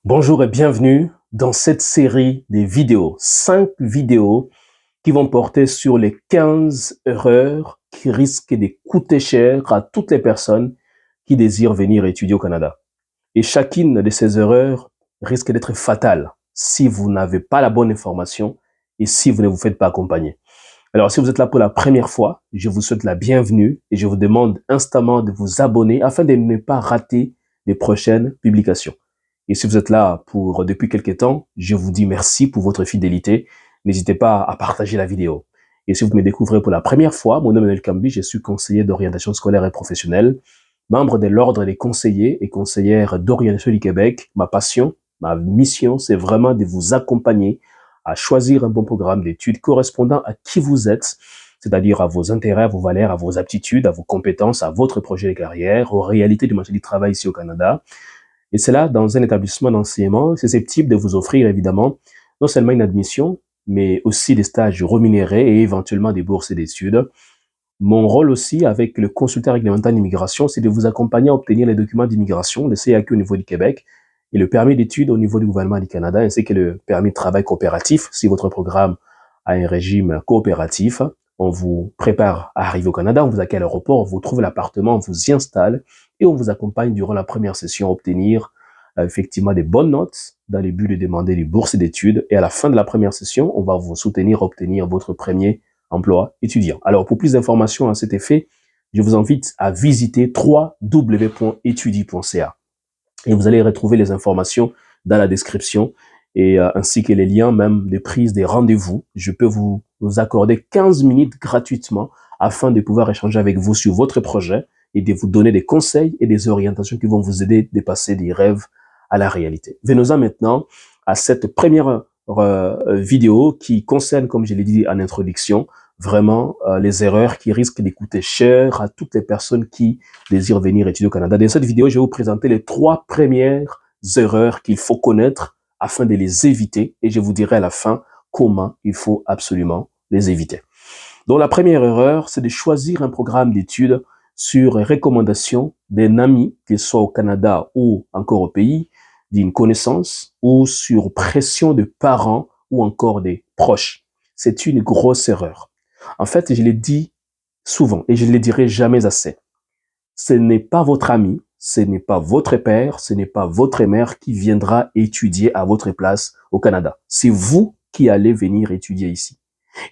Bonjour et bienvenue dans cette série des vidéos. 5 vidéos qui vont porter sur les 15 erreurs qui risquent de coûter cher à toutes les personnes qui désirent venir étudier au Canada. Et chacune de ces erreurs risque d'être fatale si vous n'avez pas la bonne information et si vous ne vous faites pas accompagner. Alors, si vous êtes là pour la première fois, je vous souhaite la bienvenue et je vous demande instamment de vous abonner afin de ne pas rater les prochaines publications. Et si vous êtes là pour depuis quelques temps, je vous dis merci pour votre fidélité. N'hésitez pas à partager la vidéo. Et si vous me découvrez pour la première fois, mon nom est Manuel Kambi, je suis conseiller d'orientation scolaire et professionnelle, membre de l'Ordre des conseillers et conseillères d'orientation du Québec. Ma passion, ma mission, c'est vraiment de vous accompagner à choisir un bon programme d'études correspondant à qui vous êtes, c'est-à-dire à vos intérêts, à vos valeurs, à vos aptitudes, à vos compétences, à votre projet de carrière, aux réalités du marché du travail ici au Canada. Et cela dans un établissement d'enseignement susceptible de vous offrir évidemment non seulement une admission, mais aussi des stages rémunérés et éventuellement des bourses d'études. Mon rôle aussi avec le consultant réglementaire d'immigration, c'est de vous accompagner à obtenir les documents d'immigration, le CAQ au niveau du Québec et le permis d'études au niveau du gouvernement du Canada, ainsi que le permis de travail coopératif si votre programme a un régime coopératif. On vous prépare à arriver au Canada, on vous accueille à l'aéroport, on vous trouve l'appartement, on vous y installe et on vous accompagne durant la première session à obtenir effectivement des bonnes notes dans le but de demander des bourses d'études. Et à la fin de la première session, on va vous soutenir à obtenir votre premier emploi étudiant. Alors, pour plus d'informations à cet effet, je vous invite à visiter www.etudie.ca et vous allez retrouver les informations dans la description et ainsi que les liens même de prise des rendez-vous. Je peux vous accorder 15 minutes gratuitement afin de pouvoir échanger avec vous sur votre projet et de vous donner des conseils et des orientations qui vont vous aider à dépasser des rêves à la réalité. Venons-en maintenant à cette première vidéo qui concerne, comme je l'ai dit en introduction, vraiment les erreurs qui risquent de coûter cher à toutes les personnes qui désirent venir étudier au Canada. Dans cette vidéo, je vais vous présenter les 3 premières erreurs qu'il faut connaître afin de les éviter et je vous dirai à la fin comment il faut absolument les éviter. Donc la première erreur, c'est de choisir un programme d'études sur recommandation d'un ami, qu'il soit au Canada ou encore au pays, d'une connaissance ou sur pression de parents ou encore des proches. C'est une grosse erreur. En fait, je l'ai dit souvent et je ne le dirai jamais assez. Ce n'est pas votre ami, ce n'est pas votre père, ce n'est pas votre mère qui viendra étudier à votre place au Canada. C'est vous qui allez venir étudier ici.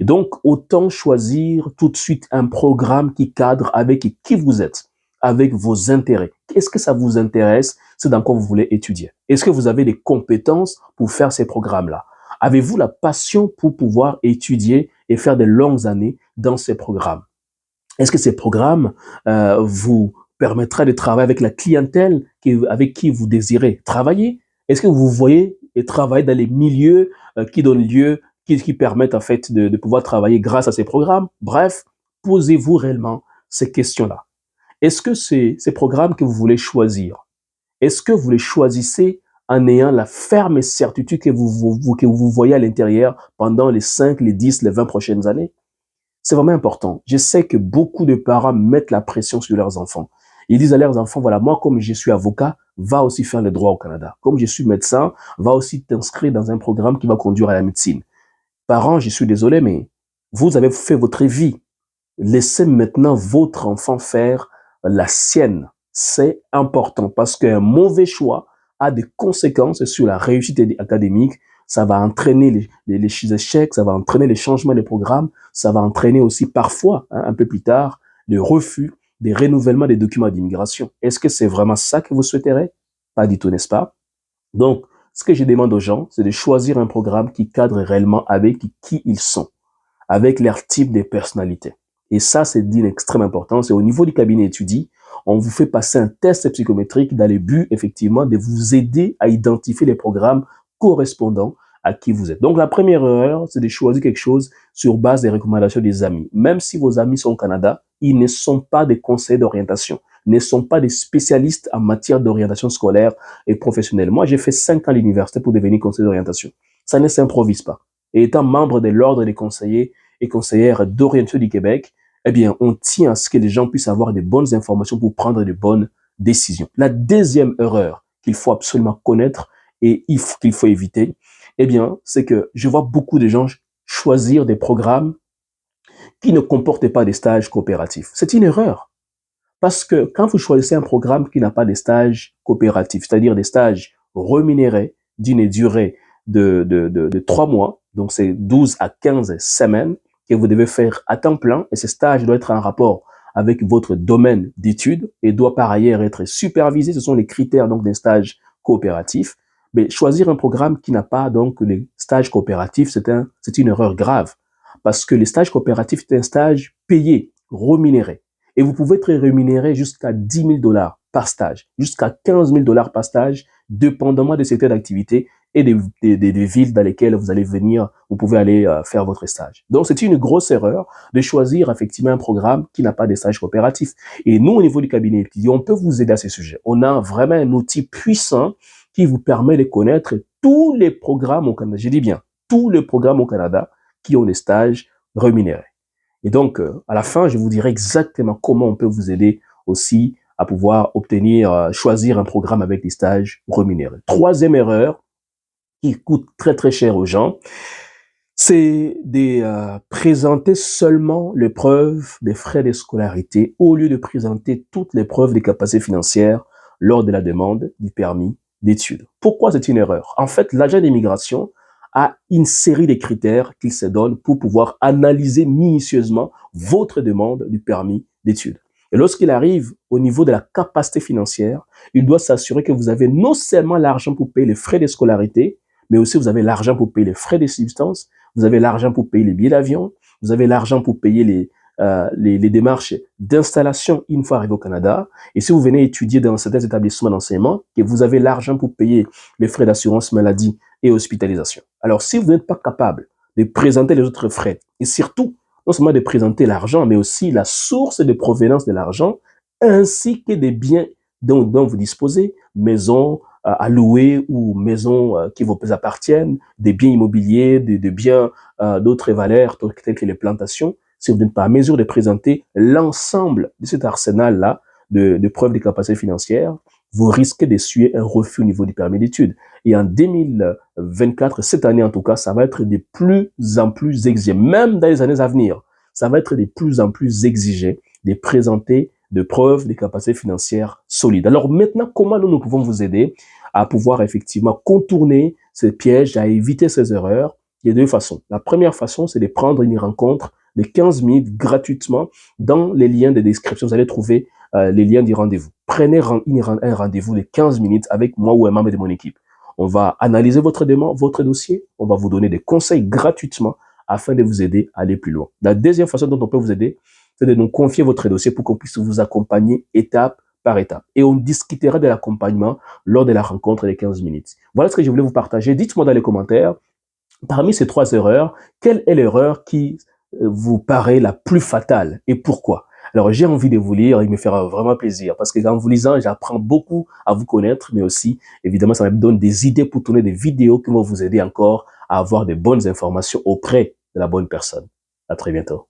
Et donc, autant choisir tout de suite un programme qui cadre avec qui vous êtes, avec vos intérêts. Qu'est-ce que ça vous intéresse? C'est dans quoi vous voulez étudier. Est-ce que vous avez des compétences pour faire ces programmes-là? Avez-vous la passion pour pouvoir étudier et faire de longues années dans ces programmes? Est-ce que ces programmes vous permettra de travailler avec la clientèle avec qui vous désirez travailler? Est-ce que vous voyez et travailler dans les milieux qui donnent lieu, qui permettent en fait de pouvoir travailler grâce à ces programmes? Bref, posez-vous réellement ces questions-là. Est-ce que ces programmes que vous voulez choisir, est-ce que vous les choisissez en ayant la ferme certitude que que vous voyez à l'intérieur pendant les 5, les 10, les 20 prochaines années? C'est vraiment important. Je sais que beaucoup de parents mettent la pression sur leurs enfants. Ils disent à leurs enfants, voilà, moi, comme je suis avocat, va aussi faire le droit au Canada. Comme je suis médecin, va aussi t'inscrire dans un programme qui va conduire à la médecine. Parents, je suis désolé, mais vous avez fait votre vie. Laissez maintenant votre enfant faire la sienne. C'est important parce qu'un mauvais choix a des conséquences sur la réussite académique. Ça va entraîner les échecs, ça va entraîner les changements des programmes, ça va entraîner aussi parfois, un peu plus tard, le refus des renouvellements des documents d'immigration. Est-ce que c'est vraiment ça que vous souhaiterez? Pas du tout, n'est-ce pas? Donc, ce que je demande aux gens, c'est de choisir un programme qui cadre réellement avec qui ils sont, avec leur type de personnalité. Et ça, c'est d'une extrême importance. Et au niveau du cabinet étudié, on vous fait passer un test psychométrique dans le but, effectivement, de vous aider à identifier les programmes correspondants à qui vous êtes. Donc, la première erreur, c'est de choisir quelque chose sur base des recommandations des amis. Même si vos amis sont au Canada, ils ne sont pas des conseillers d'orientation, ne sont pas des spécialistes en matière d'orientation scolaire et professionnelle. Moi, j'ai fait 5 ans à l'université pour devenir conseiller d'orientation. Ça ne s'improvise pas. Et étant membre de l'ordre des conseillers et conseillères d'orientation du Québec, eh bien, on tient à ce que les gens puissent avoir de bonnes informations pour prendre de bonnes décisions. La deuxième erreur qu'il faut absolument connaître et qu'il faut éviter, eh bien, c'est que je vois beaucoup de gens choisir des programmes qui ne comportent pas des stages coopératifs. C'est une erreur. Parce que quand vous choisissez un programme qui n'a pas de stages coopératifs, c'est-à-dire des stages rémunérés d'une durée de 3 mois, donc c'est 12 à 15 semaines que vous devez faire à temps plein, et ces stages doivent être en rapport avec votre domaine d'études et doit par ailleurs être supervisé. Ce sont les critères donc des stages coopératifs. Mais choisir un programme qui n'a pas donc les stages coopératifs, c'est une erreur grave. Parce que les stages coopératifs, c'est un stage payé, rémunéré. Et vous pouvez être rémunéré jusqu'à 10 000 dollars par stage, jusqu'à 15 000 dollars par stage, dépendamment des secteurs d'activité et des villes dans lesquelles vous allez venir, vous pouvez aller faire votre stage. Donc, c'est une grosse erreur de choisir effectivement un programme qui n'a pas de stage coopératif. Et nous, au niveau du cabinet étudiant, on peut vous aider à ce sujet. On a vraiment un outil puissant qui vous permet de connaître tous les programmes au Canada. Je dis bien, tous les programmes au Canada qui ont des stages rémunérés. Et donc, à la fin, je vous dirai exactement comment on peut vous aider aussi à pouvoir obtenir, choisir un programme avec des stages rémunérés. Troisième erreur qui coûte très très cher aux gens, c'est de présenter seulement les preuves des frais de scolarité au lieu de présenter toutes les preuves des capacités financières lors de la demande du permis d'études. Pourquoi c'est une erreur? En fait, l'agent d'immigration a une série de critères qu'il se donne pour pouvoir analyser minutieusement votre demande du permis d'études. Et lorsqu'il arrive au niveau de la capacité financière, il doit s'assurer que vous avez non seulement l'argent pour payer les frais de scolarité, mais aussi vous avez l'argent pour payer les frais de substance, vous avez l'argent pour payer les billets d'avion, vous avez l'argent pour payer les démarches d'installation une fois arrivé au Canada. Et si vous venez étudier dans certains établissements d'enseignement, que vous avez l'argent pour payer les frais d'assurance maladie et hospitalisation. Alors, si vous n'êtes pas capable de présenter les autres frais, et surtout, non seulement de présenter l'argent, mais aussi la source de provenance de l'argent, ainsi que des biens dont vous disposez, maison à louer ou maisons qui vous appartiennent, des biens immobiliers, des biens d'autres valeurs telles que les plantations, si vous n'êtes pas à mesure de présenter l'ensemble de cet arsenal-là de preuves de capacité financière, vous risquez d'essuyer un refus au niveau du permis d'études. Et en 2024, cette année en tout cas, ça va être de plus en plus exigé, même dans les années à venir, ça va être de plus en plus exigé de présenter de preuves de capacités financières solides. Alors maintenant, comment nous pouvons vous aider à pouvoir effectivement contourner ces pièges, à éviter ces erreurs? Il y a deux façons. La première façon, c'est de prendre une rencontre de 15 minutes gratuitement. Dans les liens de description, vous allez trouver les liens du rendez-vous. Prenez un rendez-vous de 15 minutes avec moi ou un membre de mon équipe. On va analyser votre demande, votre dossier. On va vous donner des conseils gratuitement afin de vous aider à aller plus loin. La deuxième façon dont on peut vous aider, c'est de nous confier votre dossier pour qu'on puisse vous accompagner étape par étape. Et on discutera de l'accompagnement lors de la rencontre des 15 minutes. Voilà ce que je voulais vous partager. Dites-moi dans les commentaires, parmi ces 3 erreurs, quelle est l'erreur qui vous paraît la plus fatale et pourquoi? Alors, j'ai envie de vous lire, il me fera vraiment plaisir parce que en vous lisant, j'apprends beaucoup à vous connaître, mais aussi, évidemment, ça me donne des idées pour tourner des vidéos qui vont vous aider encore à avoir de bonnes informations auprès de la bonne personne. À très bientôt.